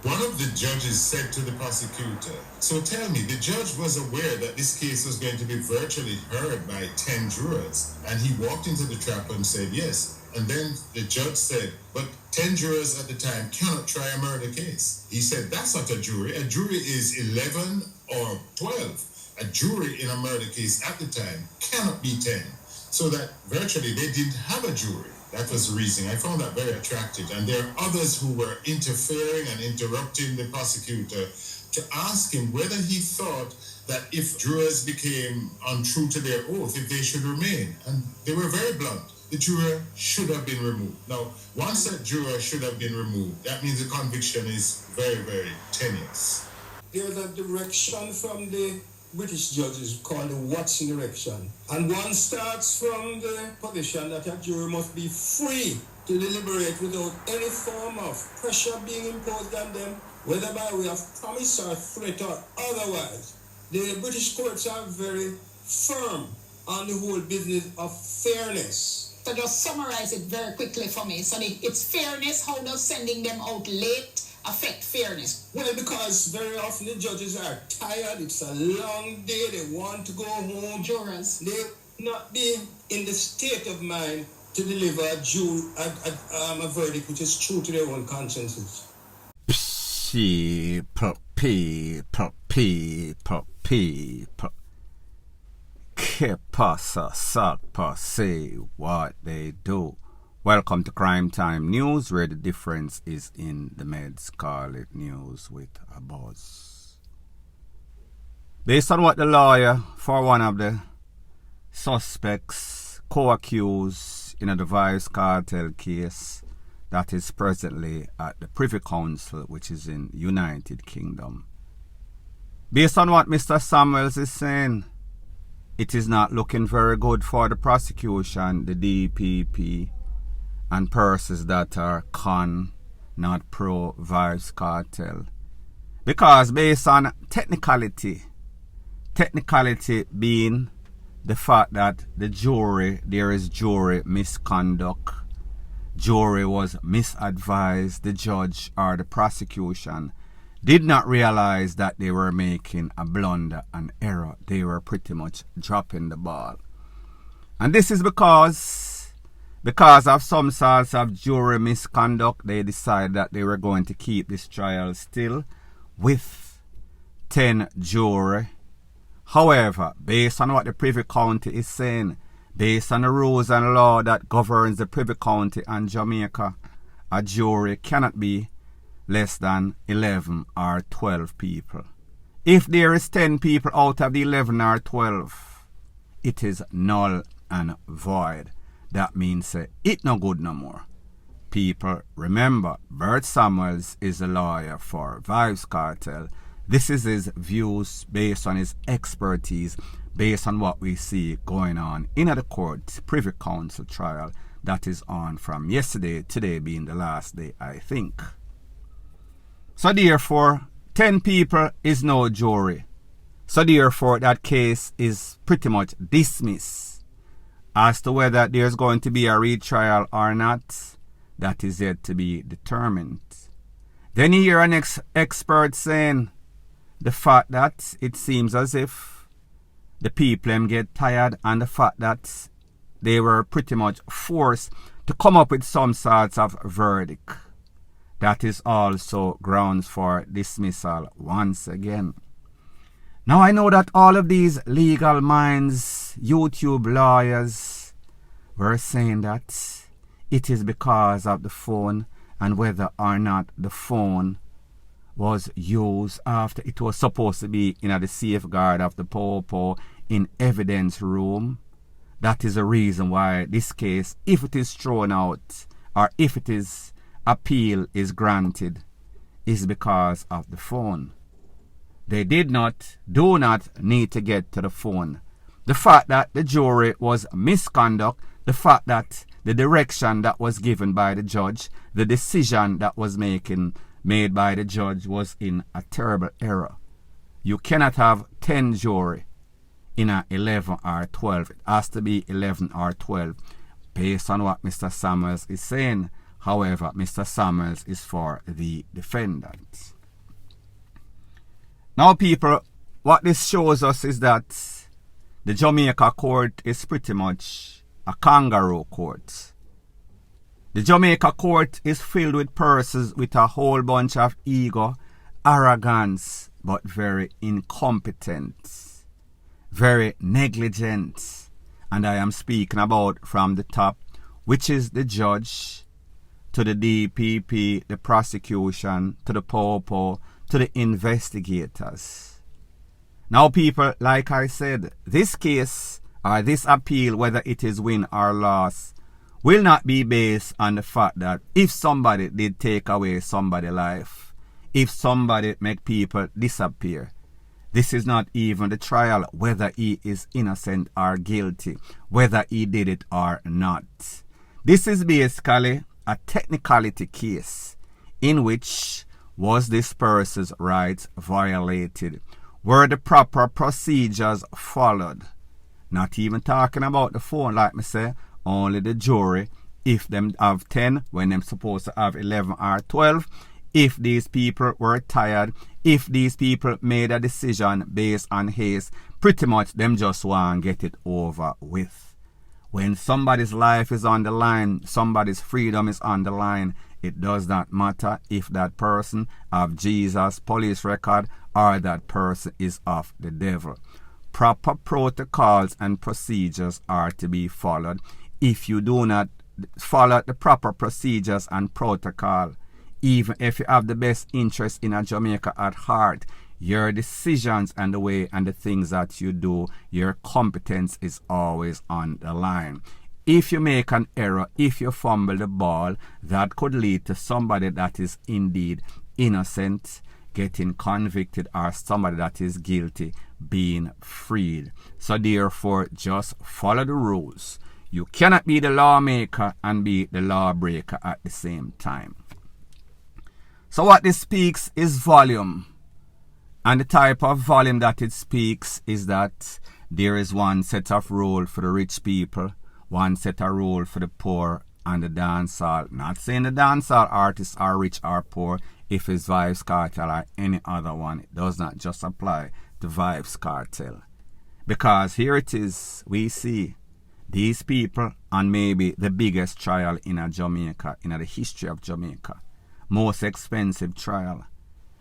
One of the judges said to the prosecutor, "So tell me, the judge was aware that this case was going to be virtually heard by 10 jurors, and he walked into the trap and said yes." And then the judge said, "But 10 jurors at the time cannot try a murder case." He said, "That's not a jury. A jury is 11 or 12. A jury in a murder case at the time cannot be 10. So that virtually they didn't have a jury." That was the reasoning. I found that very attractive. And there are others who were interfering and interrupting the prosecutor to ask him whether he thought that if jurors became untrue to their oath, if they should remain. And they were very blunt. The juror should have been removed. Now, once that juror should have been removed, that means the conviction is very, very tenuous. There's a direction from the British judges called the Watson direction. And one starts from the position that a jury must be free to deliberate without any form of pressure being imposed on them, whether by way of promise or threat or otherwise. The British courts are very firm on the whole business of fairness. So just summarize it very quickly for me. So it's fairness. How does sending them out late affect fairness? Well, because very often the judges are tired. It's a long day. They want to go home. Jurors. They not be in the state of mind to deliver a verdict which is true to their own consciences. Que pasa, sakpa, say what they do. Welcome to Crime Time News, where the difference is in the meds. Call it news with a buzz. Based on what the lawyer for one of the suspects co-accused in a VYBZ cartel case that is presently at the Privy Council, which is in United Kingdom. Based on what Mr. Samuels is saying, it is not looking very good for the prosecution, the DPP, and persons that are not pro-VYBZ cartel. Because based on technicality being the fact that there is jury misconduct, jury was misadvised, the judge or the prosecution did not realize that they were making a blunder, an error. They were pretty much dropping the ball. And this is because of some sorts of jury misconduct, they decided that they were going to keep this trial still with 10 jury. However, based on what the Privy County is saying, based on the rules and law that governs the Privy County and Jamaica, a jury cannot be less than 11 or 12 people. If there is 10 people out of the 11 or 12, it is null and void. That means it no good no more. People, remember, Bert Samuels is a lawyer for VYBZ Cartel. This is his views based on his expertise, based on what we see going on in the court Privy Council trial that is on from yesterday, today being the last day, I think. So therefore, 10 people is no jury. So therefore, that case is pretty much dismissed. As to whether there's going to be a retrial or not, that is yet to be determined. Then you hear an expert saying the fact that it seems as if the people get tired, and the fact that they were pretty much forced to come up with some sorts of verdict. That is also grounds for dismissal once again. Now I know that all of these legal minds, YouTube lawyers, were saying that it is because of the phone and whether or not the phone was used after it was supposed to be in the safeguard of the Popo in evidence room. That is the reason why this case, if it is thrown out or if it is appeal is granted, is because of the phone. They do not need to get to the phone. The fact that the jury was misconduct, the fact that the direction that was given by the judge, the decision that was made by the judge was in a terrible error. You cannot have 10 jury in a 11 or 12. It has to be 11 or 12 based on what Mr. Samuels is saying. However, Mr. Samuels is for the defendant. Now, people, what this shows us is that the Jamaica court is pretty much a kangaroo court. The Jamaica court is filled with persons with a whole bunch of ego, arrogance, but very incompetent, very negligent. And I am speaking about from the top, which is the judge, to the DPP, the prosecution, to the POPO, to the investigators. Now, people, like I said, this case or this appeal, whether it is win or loss, will not be based on the fact that if somebody did take away somebody's life, if somebody make people disappear. This is not even the trial, whether he is innocent or guilty, whether he did it or not. This is basically a technicality case in which was this person's rights violated? Were the proper procedures followed? Not even talking about the phone, like me say, only the jury, if them have 10 when them supposed to have 11 or 12, if these people were tired, if these people made a decision based on haste, pretty much them just want to get it over with. When somebody's life is on the line, somebody's freedom is on the line, it does not matter if that person have Jesus police record or that person is of the devil. Proper protocols and procedures are to be followed. If you do not follow the proper procedures and protocol, even if you have the best interest in a Jamaica at heart, your decisions and the way and the things that you do, your competence is always on the line. If you make an error, if you fumble the ball, that could lead to somebody that is indeed innocent getting convicted or somebody that is guilty being freed. So therefore, just follow the rules. You cannot be the lawmaker and be the lawbreaker at the same time. So what this speaks is volume. And the type of volume that it speaks is that there is one set of rule for the rich people, one set of rule for the poor and the dancehall. Not saying the dancehall artists are rich or poor. If it's VYBZ Kartel or any other one, it does not just apply to VYBZ Kartel. Because here it is, we see these people on maybe the biggest trial in Jamaica, in the history of Jamaica. Most expensive trial.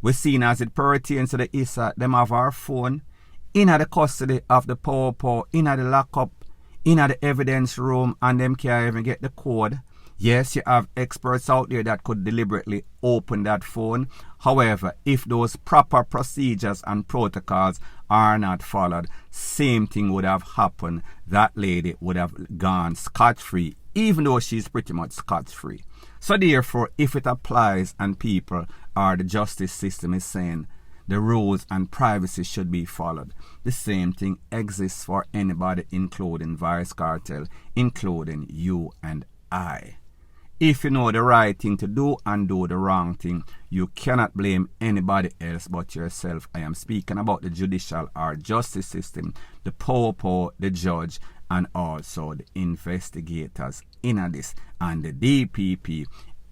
We seen as it pertains to the ISA, them have our phone in the custody of the POPO, in the lockup, in the evidence room, and them can't even get the code. Yes, you have experts out there that could deliberately open that phone. However, if those proper procedures and protocols are not followed, same thing would have happened. That lady would have gone scot-free, even though she's pretty much scot-free. So therefore, if it applies and people or the justice system is saying the rules and privacy should be followed, the same thing exists for anybody, including VYBZ Kartel, including you and I. If you know the right thing to do and do the wrong thing, you cannot blame anybody else but yourself. I am speaking about the judicial or justice system, the POPO, the judge, and also the investigators in this, and the DPP.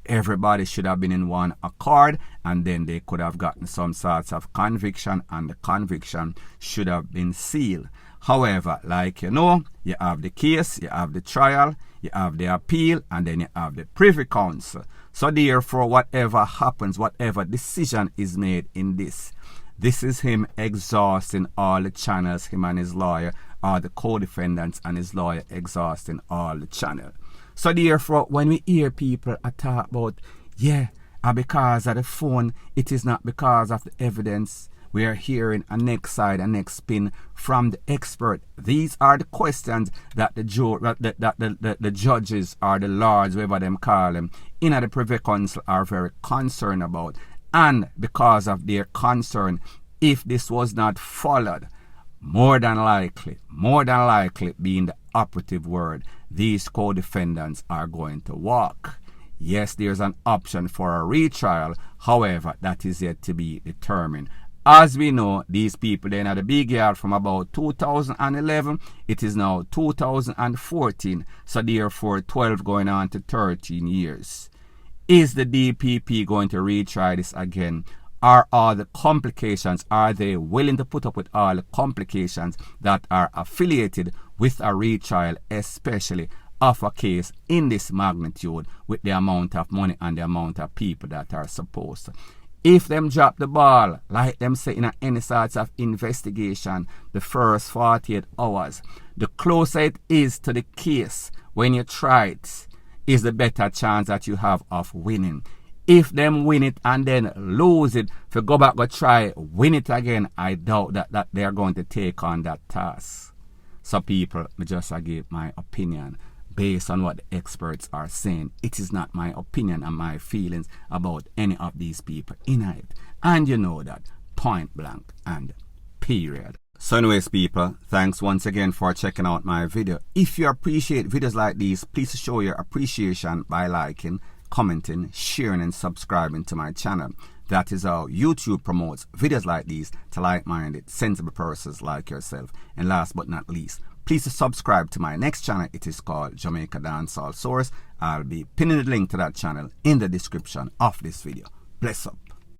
Everybody should have been in one accord, and then they could have gotten some sorts of conviction, and the conviction should have been sealed. However, like you know, you have the case, you have the trial, you have the appeal, and then you have the Privy Council. So therefore, whatever happens, whatever decision is made in this is him exhausting all the channels, him and his lawyer, or the co-defendants and his lawyer exhausting all the channel. So therefore, when we hear people talk about, because of the phone, it is not because of the evidence. We are hearing a next side, a next spin from the expert. These are the questions that the judges or the lords, whatever them call them, in the Privy Council are very concerned about. And because of their concern, if this was not followed, more than likely being the operative word, these co-defendants are going to walk. Yes, there's an option for a retrial. However, that is yet to be determined. As we know, these people, they're in the big yard from about 2011. It is now 2014. So therefore, 12 going on to 13 years. Is the DPP going to retry this again? are all the complications, are they willing to put up with all the complications that are affiliated with a retrial, especially of a case in this magnitude with the amount of money and the amount of people that are supposed to. If them drop the ball, like them say in any sorts of investigation, the first 48 hours, the closer it is to the case when you try it, is the better chance that you have of winning. If them win it and then lose it, if you go back and try, win it again, I doubt that they are going to take on that task. So people, I just give my opinion based on what the experts are saying. It is not my opinion and my feelings about any of these people in it. And you know that, point blank and period. So anyways people, thanks once again for checking out my video. If you appreciate videos like these, please show your appreciation by liking, commenting, sharing and subscribing to my channel. That is how YouTube promotes videos like these to like-minded, sensible persons like yourself. And last but not least, please subscribe to my next channel. It is called Jamaica Dancehall Source. I'll be pinning the link to that channel in the description of this video. Bless up.